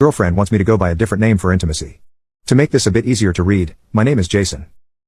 Girlfriend wants me to go by a different name for intimacy. To make this a bit easier to read, my name is Jason.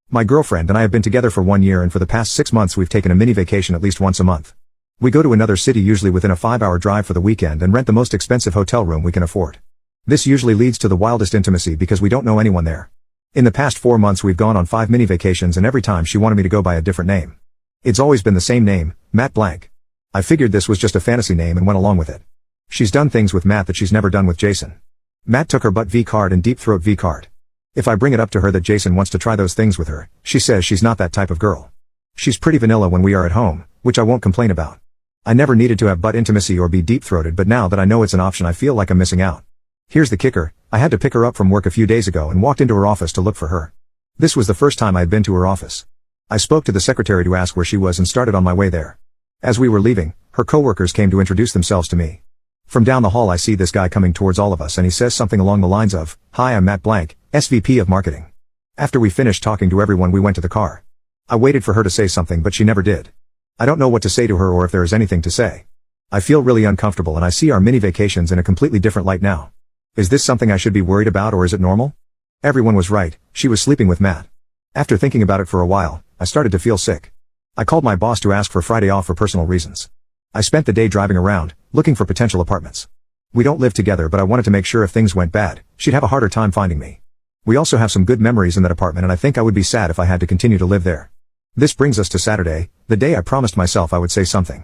My girlfriend and I have been together for 1 year, and for the past 6 months we've taken a mini vacation at least once a month. We go to another city, usually within a 5-hour drive for the weekend, and rent the most expensive hotel room we can afford. This usually leads to the wildest intimacy because we don't know anyone there. In the past 4 months we've gone on 5 mini vacations, and every time she wanted me to go by a different name. It's always been the same name, Matt Blank. I figured this was just a fantasy name and went along with it. She's done things with Matt that she's never done with Jason. Matt took her butt V card and deep throat V card. If I bring it up to her that Jason wants to try those things with her, she says she's not that type of girl. She's pretty vanilla when we are at home, which I won't complain about. I never needed to have butt intimacy or be deep-throated, but now that I know it's an option I feel like I'm missing out. Here's the kicker, I had to pick her up from work a few days ago and walked into her office to look for her. This was the first time I had been to her office. I spoke to the secretary to ask where she was and started on my way there. As we were leaving, her coworkers came to introduce themselves to me. From down the hall I see this guy coming towards all of us, and he says something along the lines of, "Hi, I'm Matt Blank, SVP of Marketing." After we finished talking to everyone we went to the car. I waited for her to say something, but she never did. I don't know what to say to her or if there is anything to say. I feel really uncomfortable, and I see our mini vacations in a completely different light now. Is this something I should be worried about, or is it normal? Everyone was right, she was sleeping with Matt. After thinking about it for a while, I started to feel sick. I called my boss to ask for Friday off for personal reasons. I spent the day driving around, looking for potential apartments. We don't live together, but I wanted to make sure if things went bad, she'd have a harder time finding me. We also have some good memories in that apartment, and I think I would be sad if I had to continue to live there. This brings us to Saturday, the day I promised myself I would say something.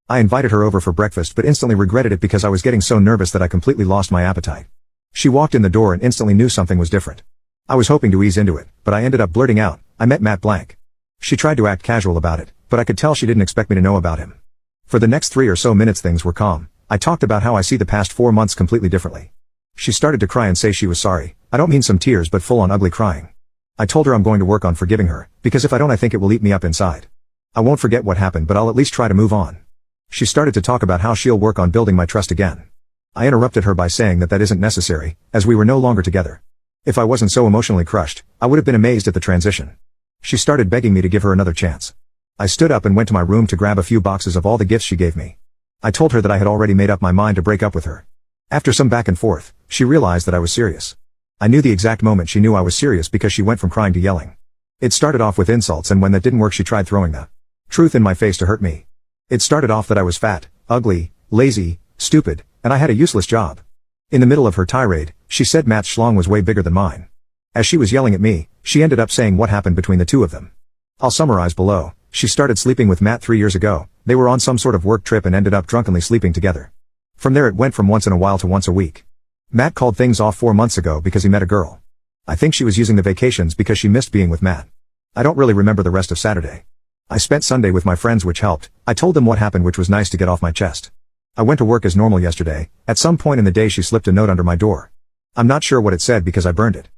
I invited her over for breakfast but instantly regretted it because I was getting so nervous that I completely lost my appetite. She walked in the door and instantly knew something was different. I was hoping to ease into it, but I ended up blurting out, "I met Matt Blank." She tried to act casual about it, but I could tell she didn't expect me to know about him. For the next 3 or so minutes things were calm. I talked about how I see the past 4 months completely differently. She started to cry and say she was sorry. I don't mean some tears, but full on ugly crying. I told her I'm going to work on forgiving her, because if I don't I think it will eat me up inside. I won't forget what happened, but I'll at least try to move on. She started to talk about how she'll work on building my trust again. I interrupted her by saying that isn't necessary, as we were no longer together. If I wasn't so emotionally crushed, I would have been amazed at the transition. She started begging me to give her another chance. I stood up and went to my room to grab a few boxes of all the gifts she gave me. I told her that I had already made up my mind to break up with her. After some back and forth, she realized that I was serious. I knew the exact moment she knew I was serious because she went from crying to yelling. It started off with insults, and when that didn't work she tried throwing the truth in my face to hurt me. It started off that I was fat, ugly, lazy, stupid, and I had a useless job. In the middle of her tirade, she said Matt's schlong was way bigger than mine. As she was yelling at me, she ended up saying what happened between the two of them. I'll summarize below. She started sleeping with Matt 3 years ago. They were on some sort of work trip and ended up drunkenly sleeping together. From there it went from once in a while to once a week. Matt called things off 4 months ago because he met a girl. I think she was using the vacations because she missed being with Matt. I don't really remember the rest of Saturday. I spent Sunday with my friends, which helped. I told them what happened, which was nice to get off my chest. I went to work as normal yesterday. At some point in the day she slipped a note under my door. I'm not sure what it said because I burned it.